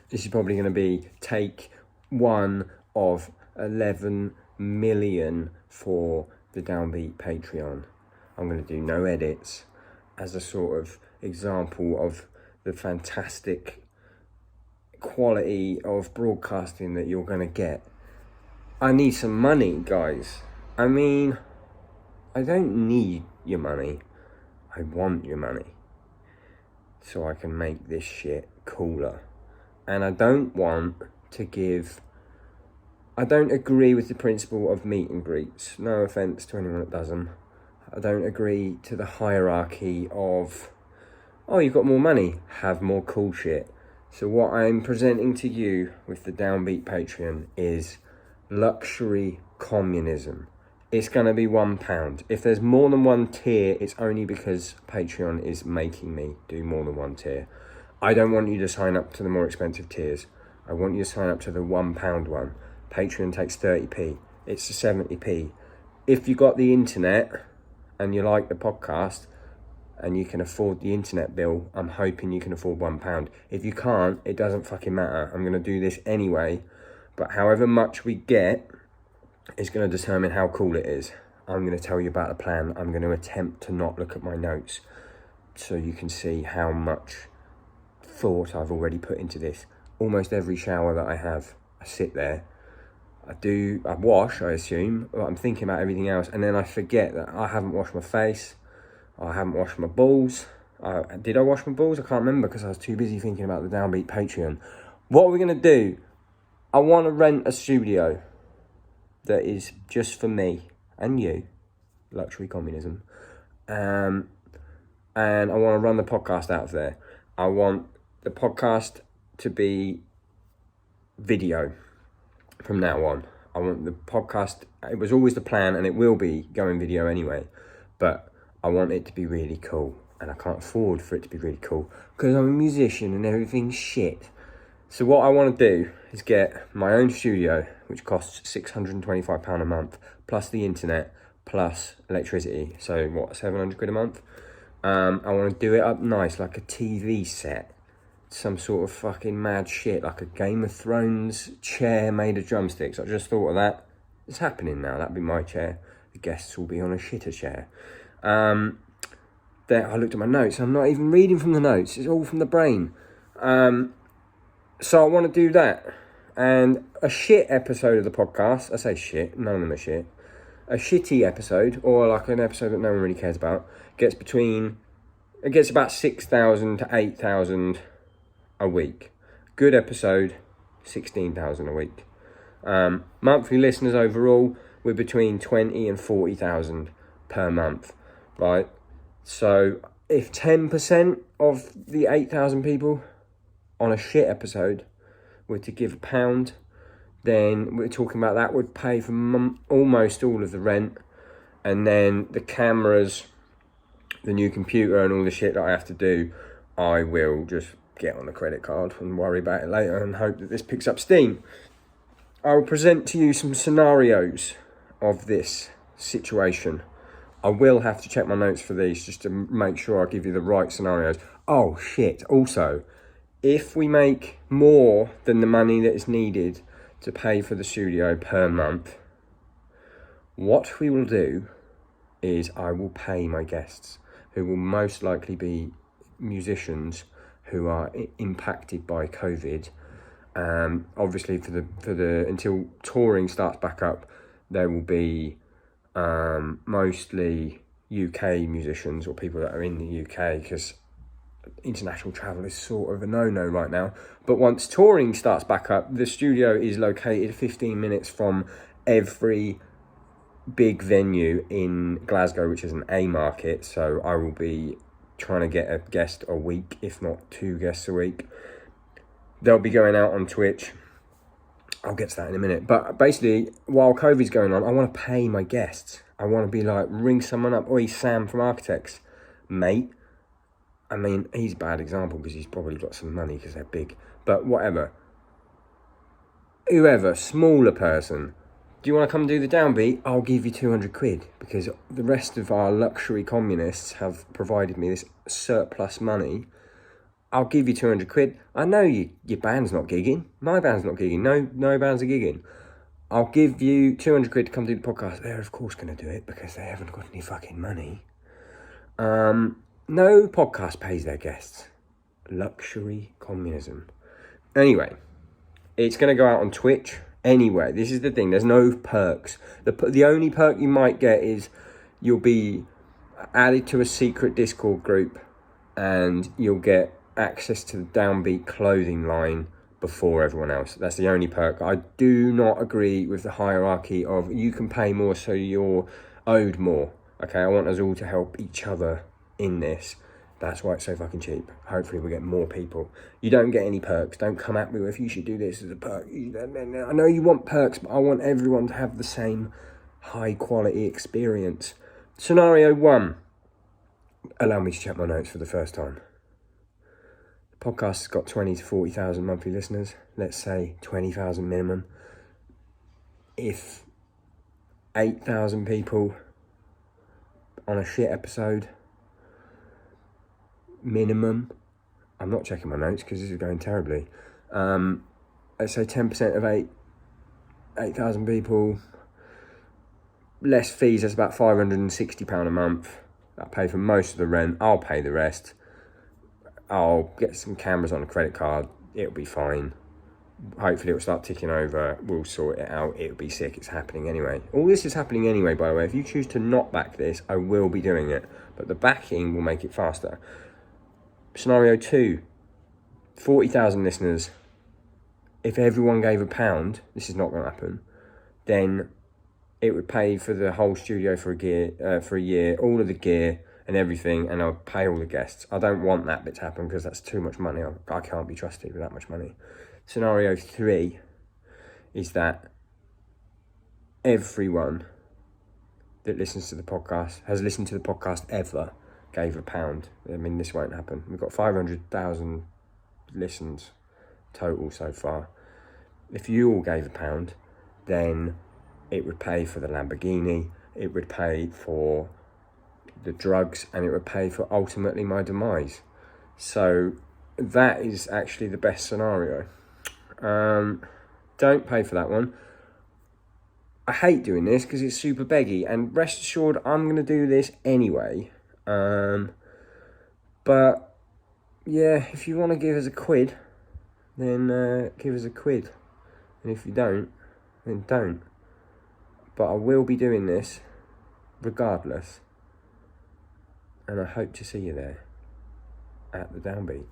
This is probably going to be take one of 11 million for the Downbeat Patreon. I'm going to do no edits as a sort of example of the fantastic quality of broadcasting that you're going to get. I need some money, guys. I mean, I don't need your money. I want your money so I can make this shit cooler. And I don't want to give... I don't agree with the principle of meet and greets. No offence to anyone that does them. I don't agree to the hierarchy of, oh, you've got more money, have more cool shit. So what I'm presenting to you with the Downbeat Patreon is luxury communism. It's going to be £1. If there's more than one tier, it's only because Patreon is making me do more than one tier. I don't want you to sign up to the more expensive tiers. I want you to sign up to the £1 one. Patreon takes 30p. It's 70p. If you got the internet and you like the podcast and you can afford the internet bill, I'm hoping you can afford £1. If you can't, it doesn't fucking matter. I'm going to do this anyway. But however much we get is going to determine how cool it is. I'm going to tell you about the plan. I'm going to attempt to not look at my notes so you can see how much thought I've already put into this. Almost every shower that I have, I sit there. I wash, I assume, but I'm thinking about everything else, and then I forget that I haven't washed my face, I haven't washed my balls. Did I wash my balls? I can't remember because I was too busy thinking about the Downbeat Patreon. What are we going to do? I want to rent a studio that is just for me and you, luxury communism, and I want to run the podcast out of there. I want the podcast to be video from now on. I want the podcast, it was always the plan and it will be going video anyway, but I want it to be really cool, and I can't afford for it to be really cool because I'm a musician and everything's shit. So what I want to do is get my own studio, which costs £625 a month, plus the internet, plus electricity. So what, 700 quid a month? I want to do it up nice, like a TV set. Some sort of fucking mad shit, like a Game of Thrones chair made of drumsticks. I just thought of that. It's happening now. That'd be my chair. The guests will be on a shitter chair. Then I looked at my notes. I'm not even reading from the notes. It's all from the brain. So I want to do that. And a shit episode of the podcast, I say shit, none of them are shit. A shitty episode, or like an episode that no one really cares about, gets about 6,000 to 8,000 a week. Good episode, 16,000 a week. Monthly listeners overall, we're between 20 and 40,000 per month, right? So if 10% of the 8,000 people on a shit episode were to give £1, then we're talking about that would pay for almost all of the rent, and then the cameras, the new computer and all the shit that I have to do, I will just get on a credit card and worry about it later and hope that this picks up steam. I will present to you some scenarios of this situation. I will have to check my notes for these just to make sure I give you the right scenarios. Oh shit, also, if we make more than the money that is needed to pay for the studio per month, what we will do is I will pay my guests, who will most likely be musicians who are impacted by COVID. Obviously, for the until touring starts back up, there will be mostly UK musicians or people that are in the UK, because international travel is sort of a no-no right now. But once touring starts back up, the studio is located 15 minutes from every big venue in Glasgow, which is an A market. So I will be trying to get a guest a week, if not 2 guests a week. They'll be going out on Twitch. I'll get to that in a minute. But basically, while COVID's going on, I want to pay my guests. I want to be like, ring someone up. Oi, Sam from Architects. Mate. I mean, he's a bad example because he's probably got some money because they're big. But whatever. Whoever, smaller person. Do you want to come do the Downbeat? I'll give you 200 quid because the rest of our luxury communists have provided me this surplus money. I'll give you 200 quid. I know your band's not gigging. My band's not gigging. No bands are gigging. I'll give you 200 quid to come do the podcast. They're of course going to do it because they haven't got any fucking money. No podcast pays their guests. Luxury communism. Anyway, it's going to go out on Twitch. Anyway, this is the thing. There's no perks. The only perk you might get is you'll be added to a secret Discord group and you'll get access to the Downbeat clothing line before everyone else. That's the only perk. I do not agree with the hierarchy of you can pay more so you're owed more. Okay, I want us all to help each other in this. That's why it's so fucking cheap. Hopefully we'll get more people. You don't get any perks. Don't come at me with you should do this as a perk. I know you want perks, but I want everyone to have the same high quality experience. Scenario 1. Allow me to check my notes for the first time. The podcast's got 20 to 40,000 monthly listeners. Let's say 20,000 minimum. If 8,000 people on a shit episode minimum, I'm not checking my notes because this is going terribly. Let's say 10% of 8,000 people, less fees, that's about £560 a month. I'll pay for most of the rent, I'll pay the rest. I'll get some cameras on a credit card, it'll be fine. Hopefully it'll start ticking over, we'll sort it out, it'll be sick, it's happening anyway. All this is happening anyway, by the way. If you choose to not back this, I will be doing it, but the backing will make it faster. Scenario 2, 40,000 listeners. If everyone gave £1, this is not going to happen, then it would pay for the whole studio for a year, all of the gear and everything, and I'll pay all the guests. I don't want that bit to happen because that's too much money. I can't be trusted with that much money. Scenario 3 is that everyone that listens to the podcast, has listened to the podcast ever, gave £1. I mean, this won't happen. We've got 500,000 listens total so far. If you all gave £1, then it would pay for the Lamborghini, it would pay for the drugs, and it would pay for ultimately my demise. So that is actually the best scenario. Don't pay for that one. I hate doing this because it's super beggy, and rest assured I'm going to do this anyway. But yeah, if you want to give us a quid, then give us a quid. And if you don't, then don't. But I will be doing this regardless. And I hope to see you there at the Downbeat.